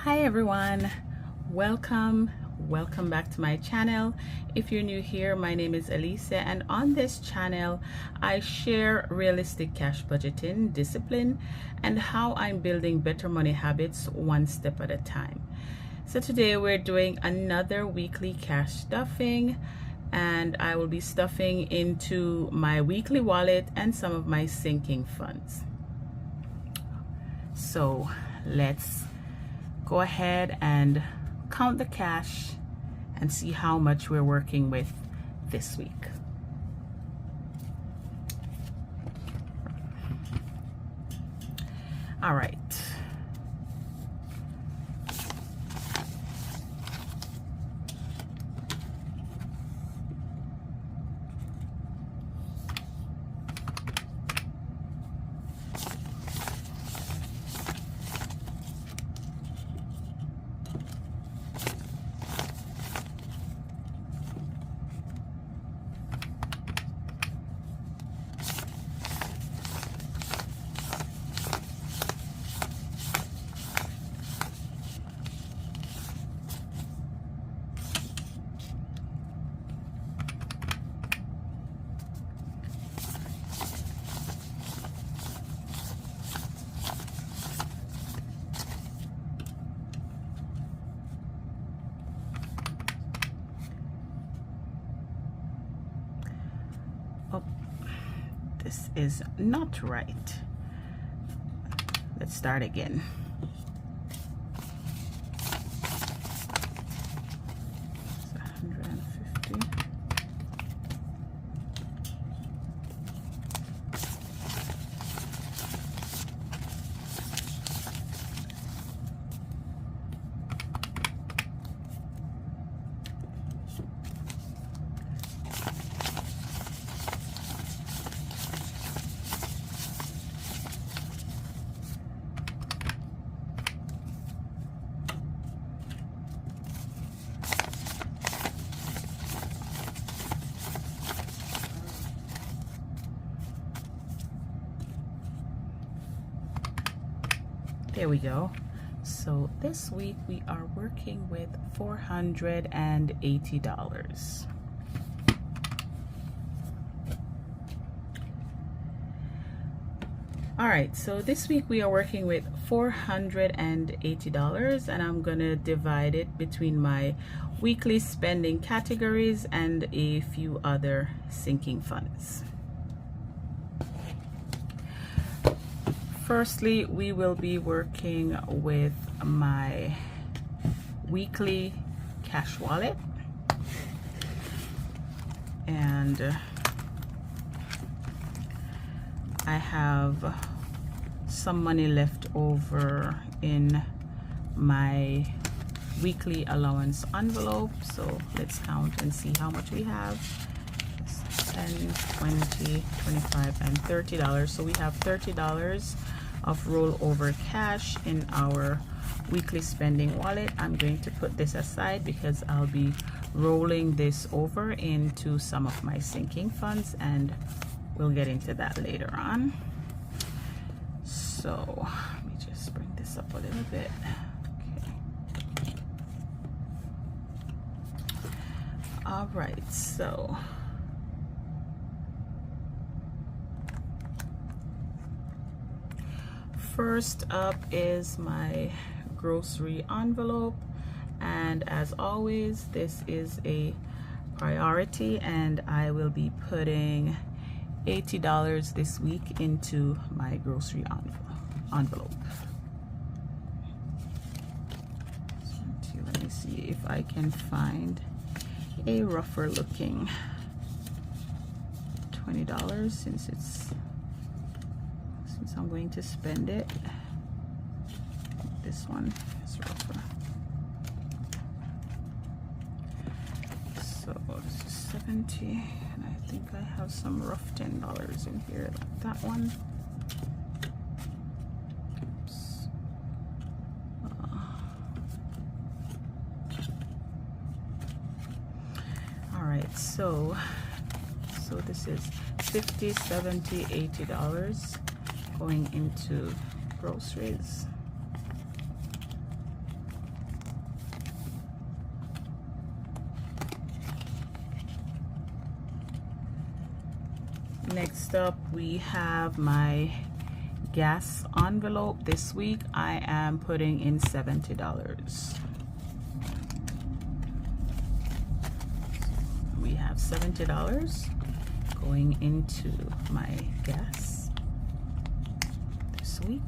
Hi everyone, welcome back to my channel. If you're new here, my name is Elisa, and on this channel I share realistic cash budgeting discipline and how I'm building better money habits one step at a time. So today we're doing another weekly cash stuffing, and I will be stuffing into my weekly wallet and some of my sinking funds. So let's go ahead and count the cash and see how much we're working with this week. All right. Oh, this is not right. Let's start again. It's 150. There we go. So this week we are working with $480. All right, so this week we are working with $480, and I'm gonna divide it between my weekly spending categories and a few other sinking funds. Firstly, we will be working with my weekly cash wallet, and I have some money left over in my weekly allowance envelope, so let's count and see how much we have. 10, 20, 25, and $30. So we have $30 of rollover cash in our weekly spending wallet. I'm going to put this aside because I'll be rolling this over into some of my sinking funds, and we'll get into that later on. So let me just bring this up a little bit. Okay. All right, so first up is my grocery envelope, and as always this is a priority, and I will be putting $80 this week into my grocery envelope. Let me see if I can find a rougher looking $20 since I'm going to spend it. This one is rougher. So this is 70, and I think I have some rough $10 in here, like that one. Oops. All right, so this is $50, $70, $80 going into groceries. Next up, we have my gas envelope. This week I am putting in $70. We have $70 going into my gas this week.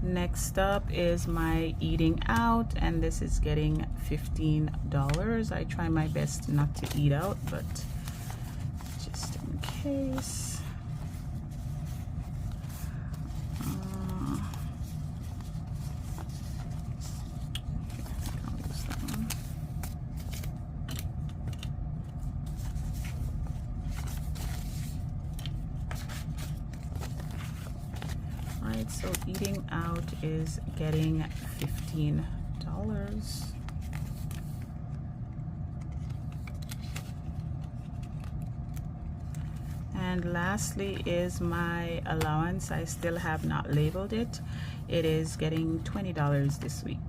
Next up is my eating out, and this is getting $15. I try my best not to eat out, but just in case. I'll use that one. Alright, so eating out is getting $15. And lastly is my allowance. I still have not labeled it. It is getting $20 this week.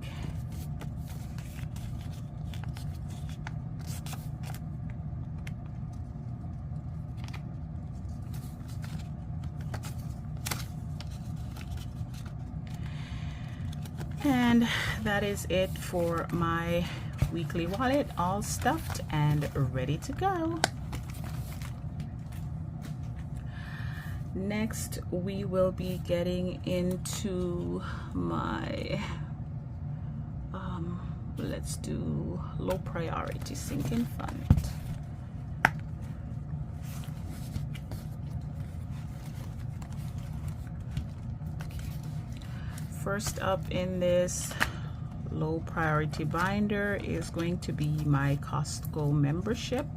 And that is it for my weekly wallet, all stuffed and ready to go. Next, we will be getting into my, let's do low priority sinking fund. First up in this low priority binder is going to be my Costco membership,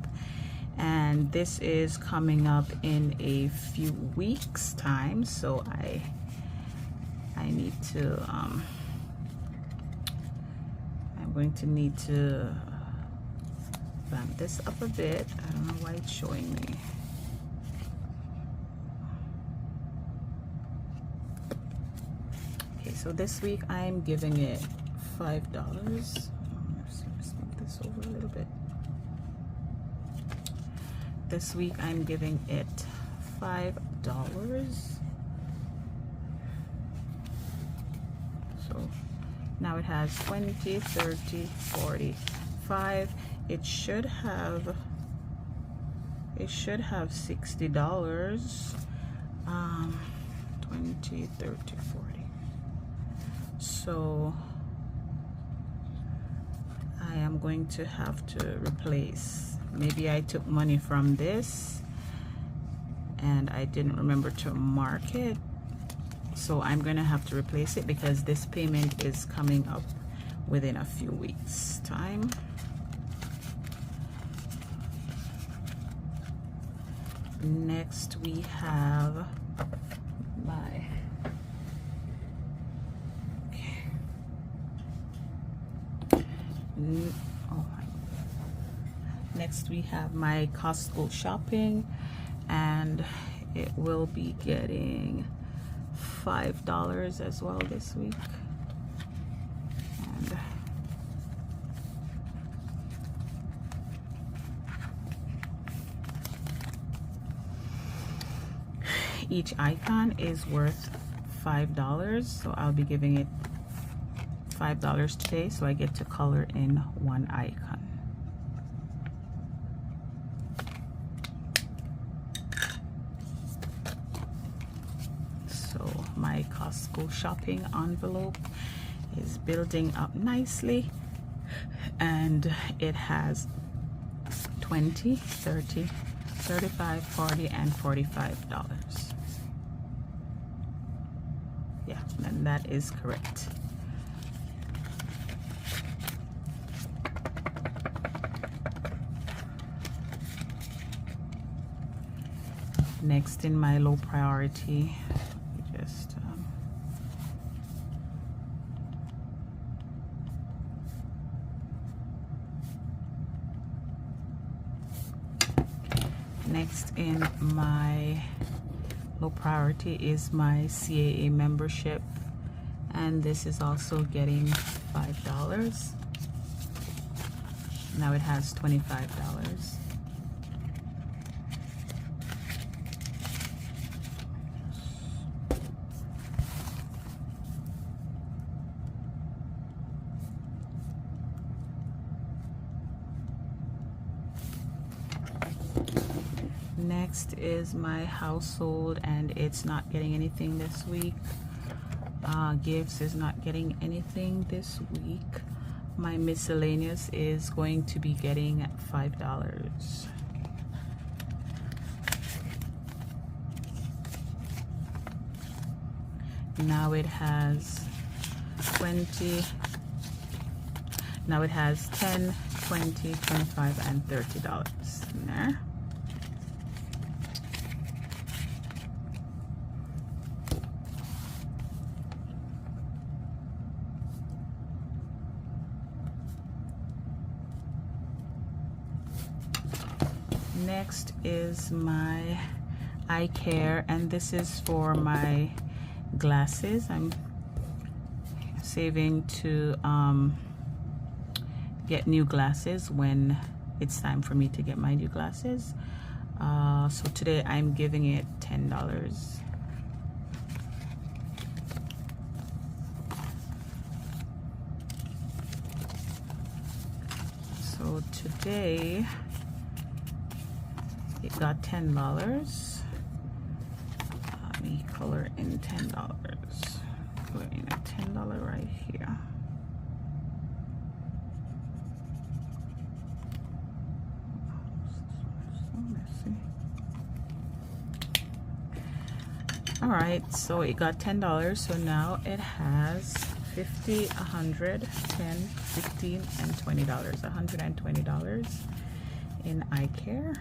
and this is coming up in a few weeks time, so I need to I'm going to need to vamp this up a bit. I don't know why it's showing me. So this week I'm giving it $5. Let's move this over a little bit. This week I'm giving it $5. So now it has 20, 30, 40, 5. It should have $60. 20, 30, 40. So I am going to have to replace. Maybe I took money from this and I didn't remember to mark it, so I'm gonna have to replace it because this payment is coming up within a few weeks time. Next we have my next we have my Costco shopping, and it will be getting $5 as well this week. And each icon is worth $5, so I'll be giving it $5 today, so I get to color in one icon. So my Costco shopping envelope is building up nicely, and it has 20, 30, 35, 40, and $45. Yeah, and that is correct. Next in my low priority, just next in my low priority is my CAA membership, and this is also getting $5. Now it has $25. Next is my household, and it's not getting anything this week. Gifts is not getting anything this week. My miscellaneous is going to be getting $5. Now it has 20. Now it has 10, 20, 25, and $30 in there. Next is my eye care, and this is for my glasses. I'm saving to get new glasses when it's time for me to get my new glasses. So today I'm giving it $10. So today it got $10. Let me color in $10. Color in a $10 right here. So messy. All right, so it got $10. So now it has 50, 100, 10, 15, and $20. $120 in eye care.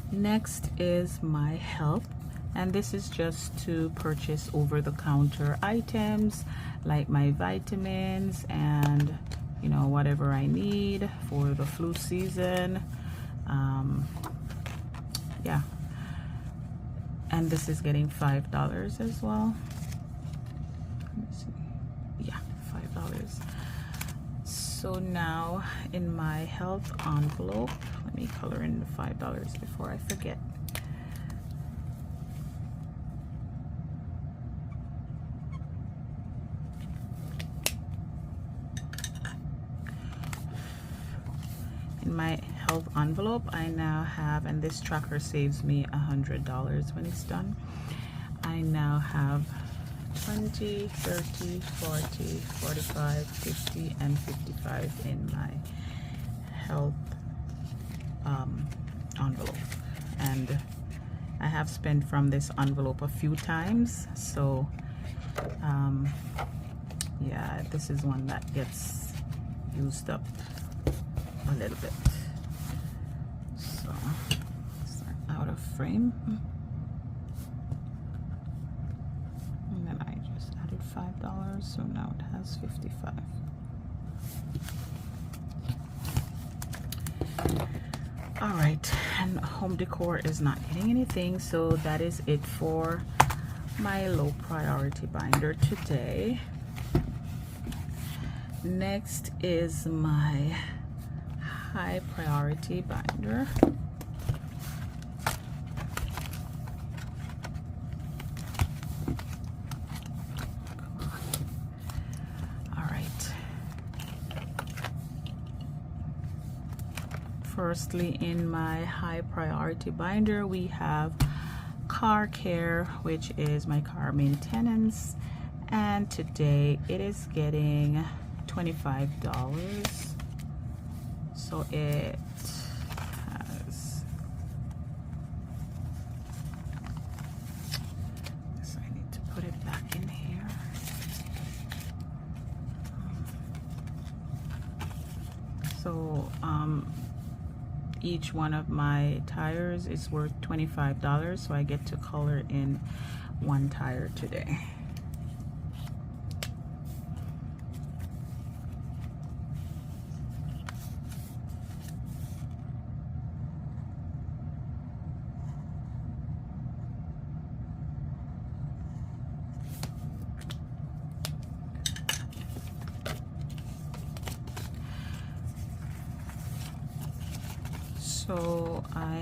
Next is my health, and this is just to purchase over-the-counter items like my vitamins and, you know, whatever I need for the flu season. Yeah, and this is getting $5 as well. Let me see. Yeah, $5. So now in my health envelope, let me color in the $5 before I forget. In my health envelope, I now have, and this tracker saves me $100 when it's done. I now have 20, 30, 40, 45, 50, and 55 in my health envelope. And I have spent from this envelope a few times, so yeah, this is one that gets used up a little bit. So start out of frame. And then I just added $5, so now it has 55. All right, and home decor is not getting anything, so that is it for my low priority binder today. Next is my high priority binder. Firstly, in my high priority binder, we have car care, which is my car maintenance, and today it is getting $25. So it has, so I need to put it back in here. So each one of my tires is worth $25, so I get to color in one tire today. So I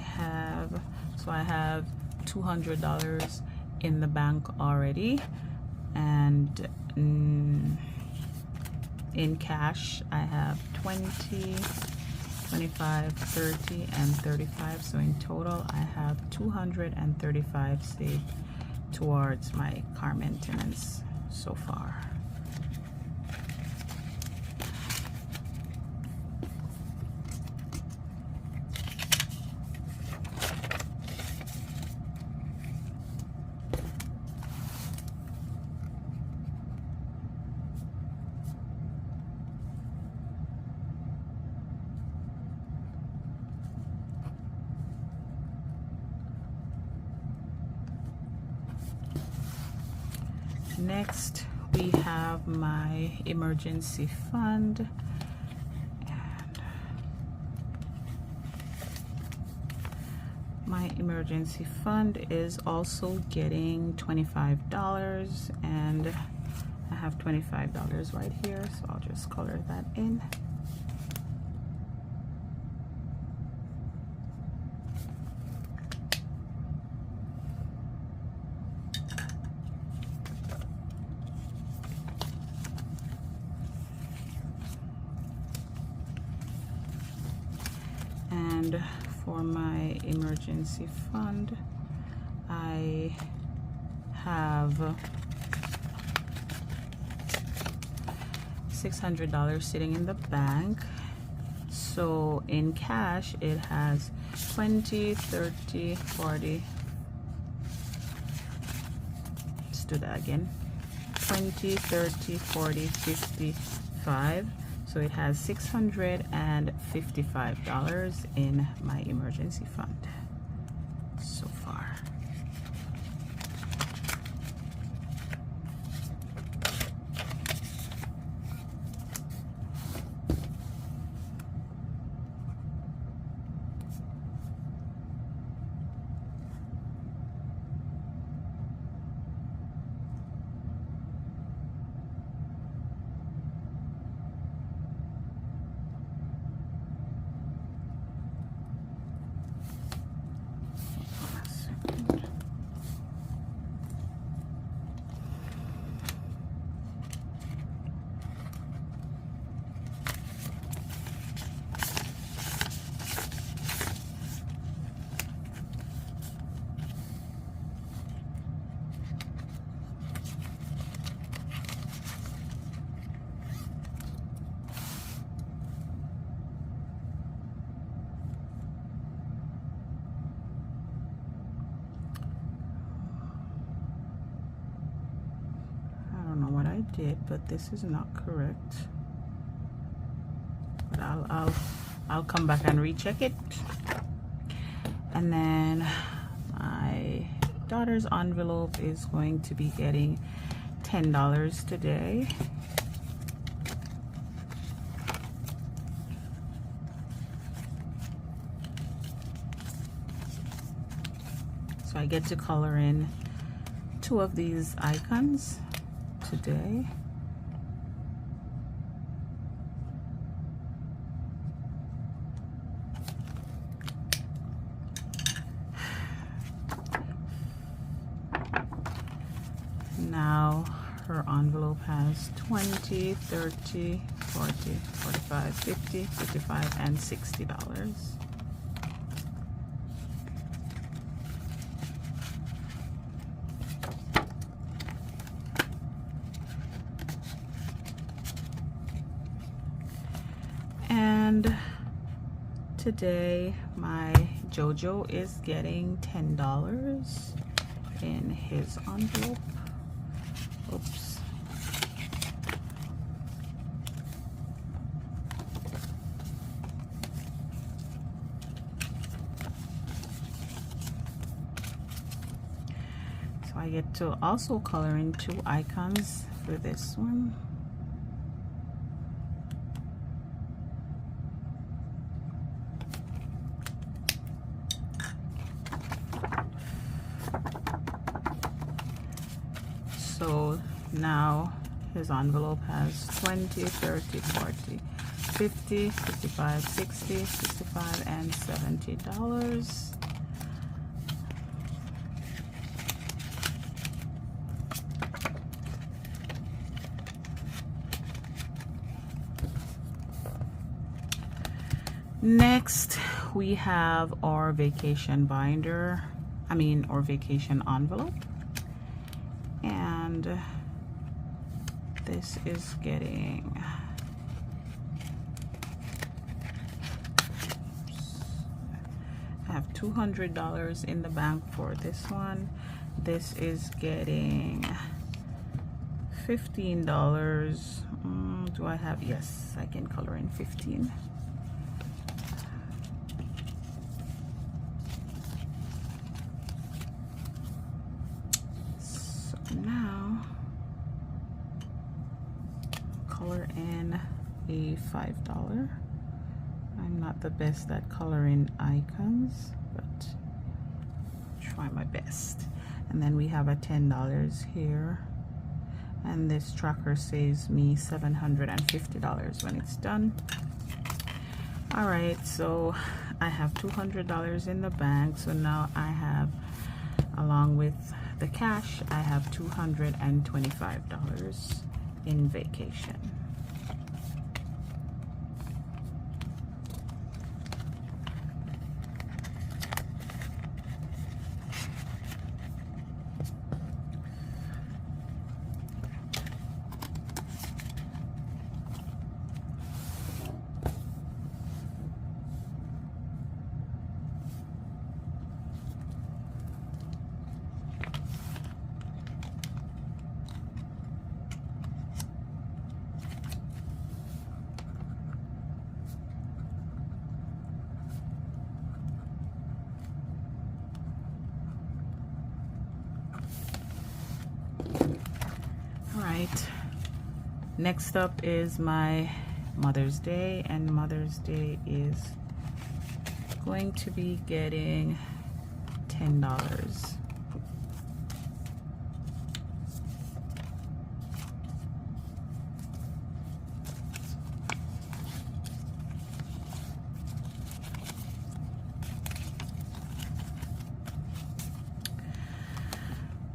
have $200 in the bank already, and in cash I have 20, 25, 30, and 35. So in total I have 235 saved towards my car maintenance so far. Next, we have my emergency fund, and my emergency fund is also getting $25, and I have $25 right here, so I'll just color that in. And for my emergency fund, I have $600 sitting in the bank. So in cash it has 20, 30, 40. Let's do that again. 20, 30, 40, 55. So it has $655 in my emergency fund so far. Did, but this is not correct. But I'll come back and recheck it. And then my daughter's envelope is going to be getting $10 today. So I get to color in 2 of these icons today. Now her envelope has 20, 30, 40, 45, 50, 55, and $60. And today my JoJo is getting $10 in his envelope. Oops. So I get to also color in 2 icons for this one. So now his envelope has 20, 30, 40, $50, $55, $60, $65, and $70. Next, we have our vacation binder, or vacation envelope. And this is getting, I have $200 in the bank for this one. This is getting $15. Do I have, yes, I can color in 15. Now color in a $5. I'm not the best at coloring icons, but try my best. And then we have a $10 here, and this tracker saves me $750 when it's done. All right, so I have $200 in the bank, so now I have, along with the cash, I have $225 in vacation. Next up is my Mother's Day, and Mother's Day is going to be getting $10.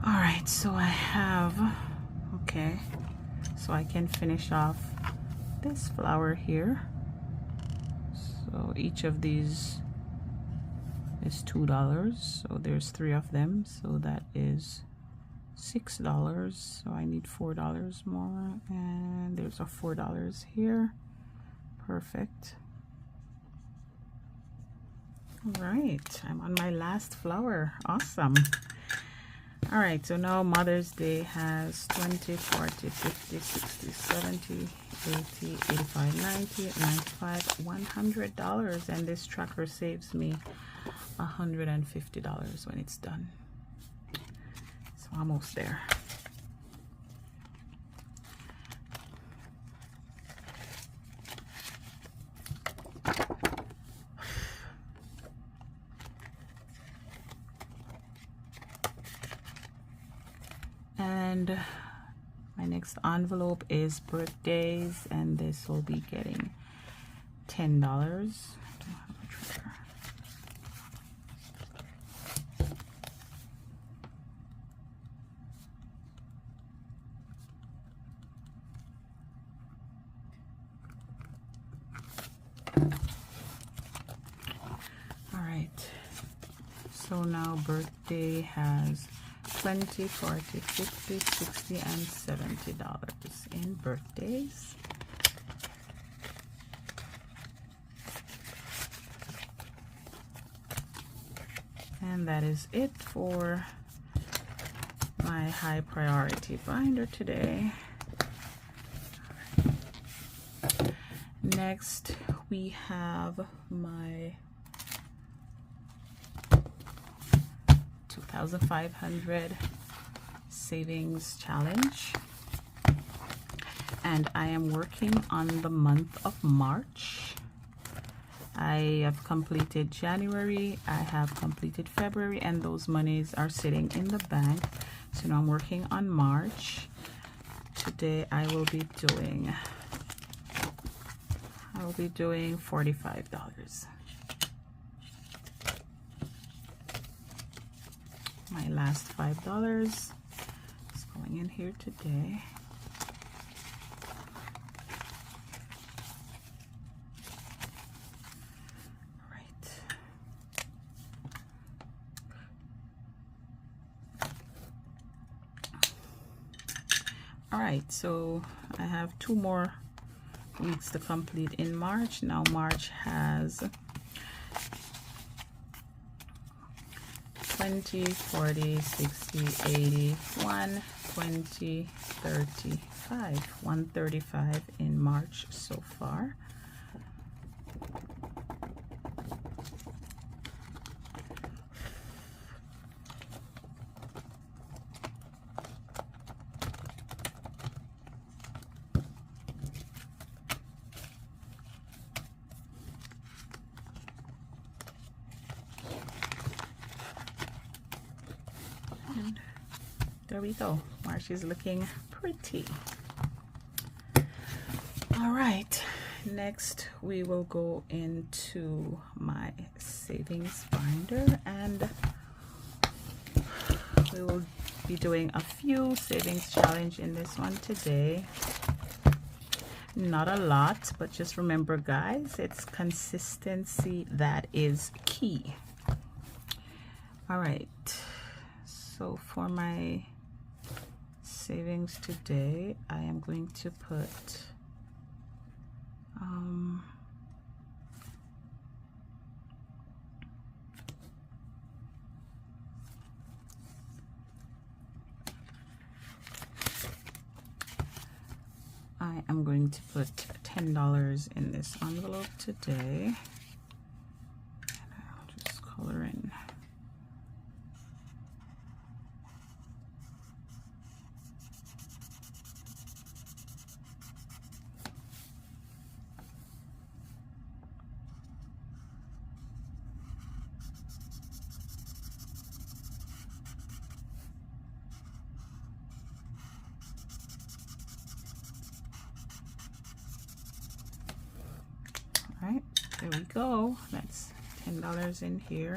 All right, so I have, okay, so I can finish off this flower here. So each of these is $2, so there's 3 of them, so that is $6. So I need $4 more, and there's a $4 here. Perfect. All right, I'm on my last flower. Awesome. All right, so now Mother's Day has 20, 40, 50, 60, 70, 80, 85, 90, 95, $100, and this tracker saves me $150 when it's done. So almost there. And my next envelope is birthdays, and this will be getting $10. All right, so now birthday has 20, 40, 50, 60, and $70 in birthdays. And that is it for my high priority binder today. Next, we have my 2,500 savings challenge, and I am working on the month of March. I have completed January, I have completed February, and those monies are sitting in the bank. So now I'm working on March. Today I will be doing I'll be doing $45. My last $5 is going in here today. All right, so I have 2 more weeks to complete in March. Now March has 20, 40, 60, 80, 120, 35, 135 in March so far. And there we go. March is looking pretty. All right, next we will go into my savings binder, and we will be doing a few savings challenge in this one today. Not a lot, but just remember, guys, it's consistency that is key. All right, so for my savings today, I am going to put I am going to put $10 in this envelope today. And I'll just color in. Right, there we go. That's $10 in here.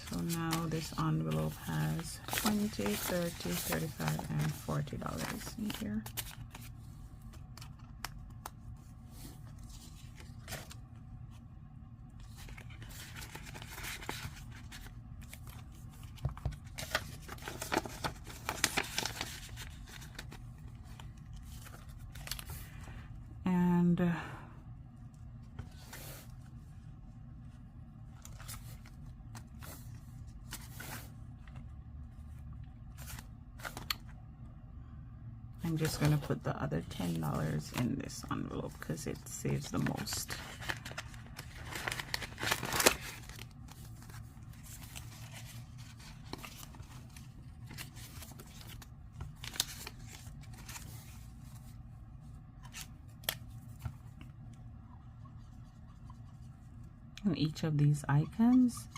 So now this envelope has $20, $30, $35, and $40 in here. And I'm just going to put the other $10 in this envelope because it saves the most. And each of these icons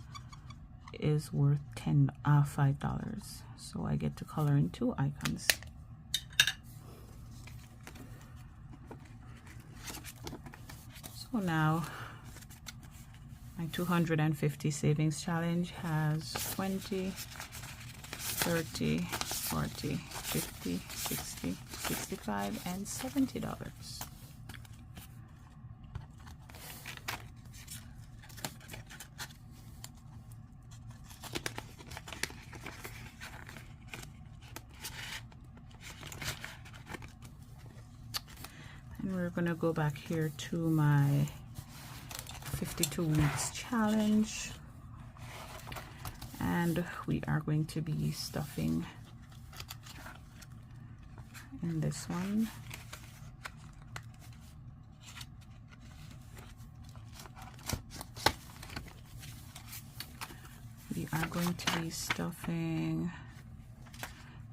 is worth $5. So I get to color in 2 icons. So now my 250 savings challenge has 20, 30, 40, 50, 60, 65, and $70. And we're going to go back here to my 52 weeks challenge, and we are going to be stuffing in this one. We are going to be stuffing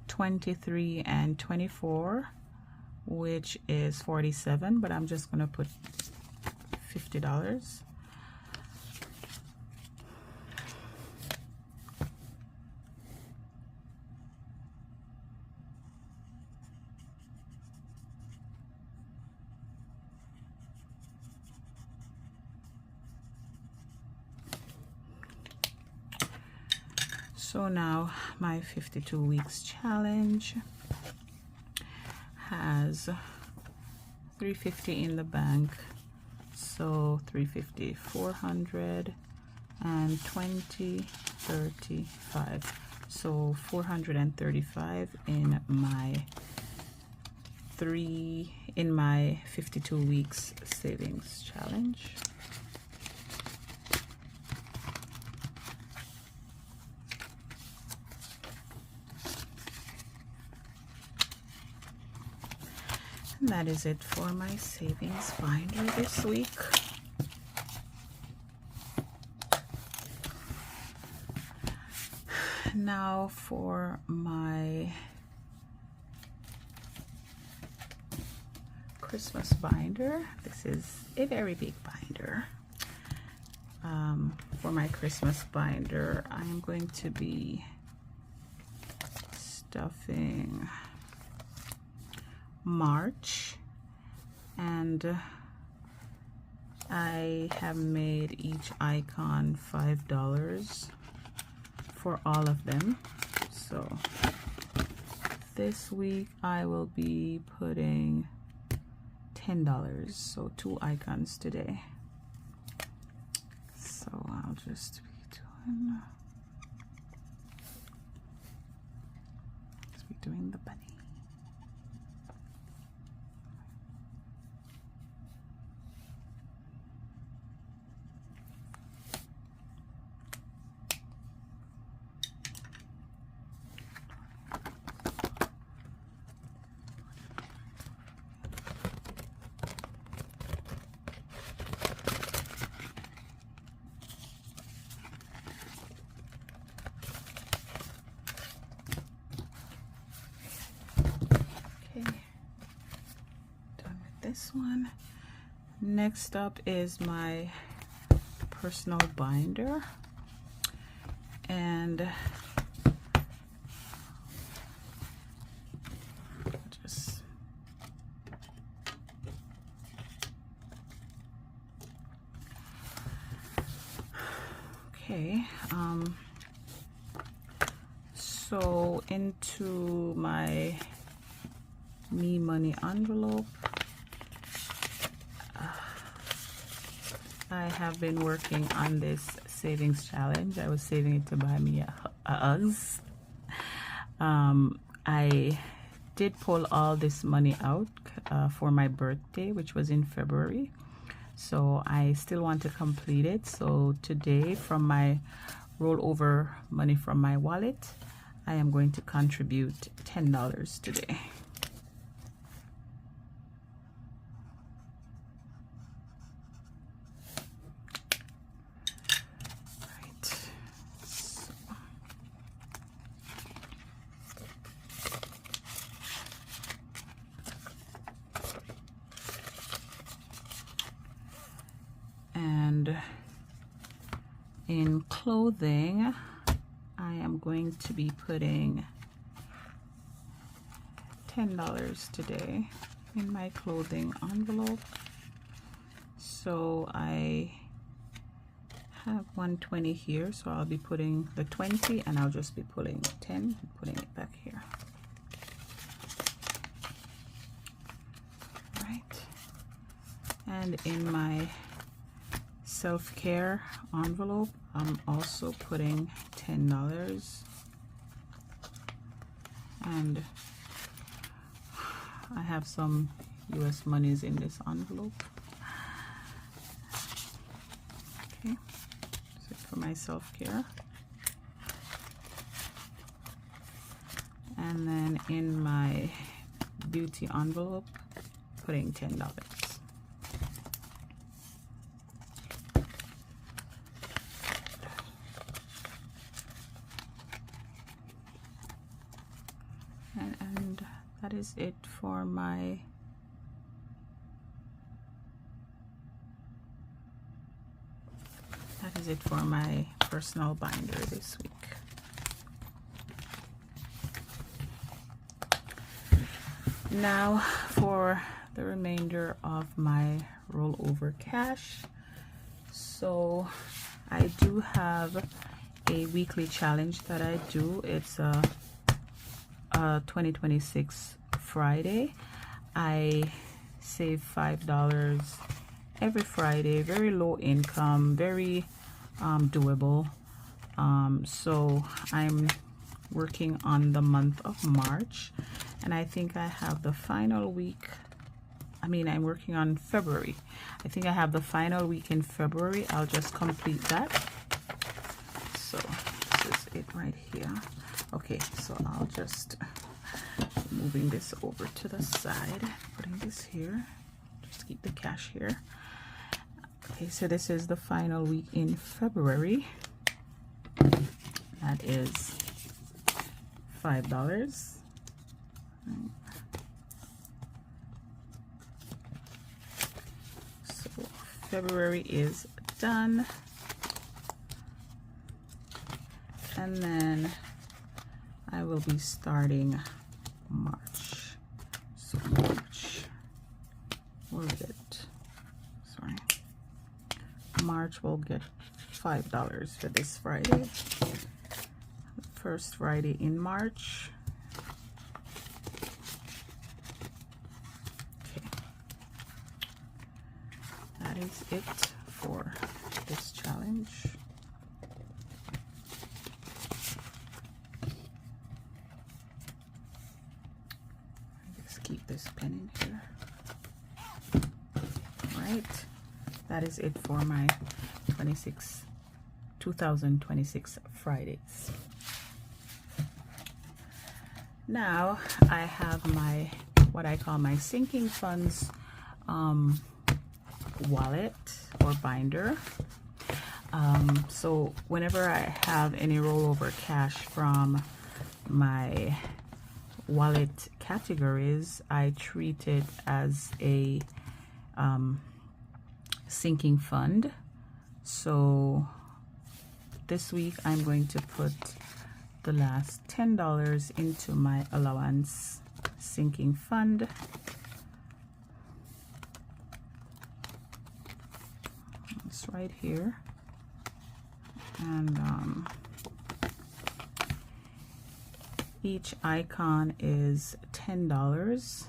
23 and 24, which is 47, but I'm just going to put $50. So now my 52 weeks challenge has $350 in the bank. So 350, 400 and 20, 35. So 435 in my 52 weeks savings challenge. And that is it for my savings binder this week. Now for my Christmas binder. This is a very big binder. For my Christmas binder, I'm going to be stuffing March, and I have made each icon $5 for all of them. So this week I will be putting $10, so 2 icons today. So I'll just be doing the bunny. This one. Next up is my personal binder, and just okay. So into my Me Money envelope, I have been working on this savings challenge. I was saving it to buy me a Uggs. I did pull all this money out for my birthday, which was in February. So I still want to complete it. So today, from my rollover money from my wallet, I am going to contribute $10 today. And in clothing, I am going to be putting $10 today in my clothing envelope. So I have 120 here, so I'll be putting the 20 and I'll just be pulling 10 and putting it back here. Right. And in my self-care envelope, I'm also putting $10, and I have some US monies in this envelope. Okay, so for my self-care. And then in my beauty envelope, putting $10. And that is it for my personal binder this week. Now for the remainder of my rollover cash. So I do have a weekly challenge that I do. It's a 2026 Friday. I save $5 every Friday. Very low income, very doable. So I'm working on the month of March, and I think I have the final week. I'm working on February. I think I have the final week in February. I'll just complete that. So this is it right here. Okay, so I'll just moving this over to the side, putting this here. Just keep the cash here. Okay, so this is the final week in February. That is $5. So February is done, and then I will be starting March. So March, where is it? Sorry. March will get $5 for this Friday. First Friday in March. Okay. That is it for this challenge. Just keep this pen in here. All right. That is it for my 2026 Fridays. Now I have my, what I call my sinking funds wallet or binder. So whenever I have any rollover cash from my wallet categories, I treat it as a sinking fund. So this week I'm going to put the last $10 into my allowance sinking fund. It's right here, and each icon is $10.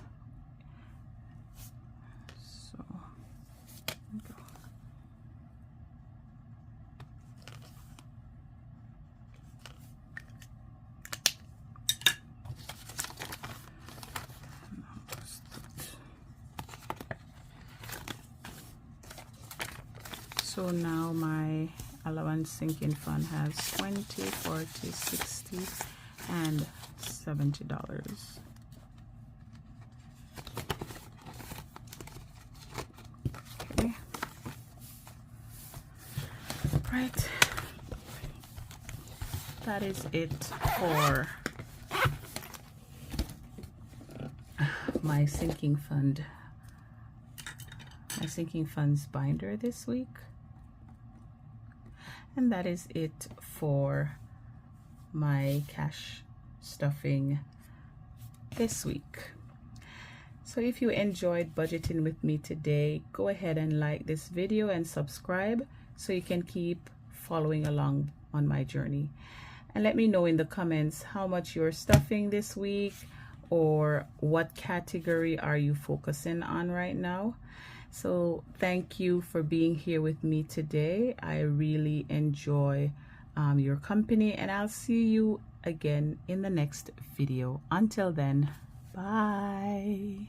So now my allowance sinking fund has $20, $40, $60, and $70. Okay. Right. That is it for my sinking funds binder this week. And that is it for my cash stuffing this week. So if you enjoyed budgeting with me today, go ahead and like this video and subscribe so you can keep following along on my journey. And let me know in the comments how much you're stuffing this week, or what category are you focusing on right now. So thank you for being here with me today. I really enjoy your company, and I'll see you again in the next video. Until then, bye.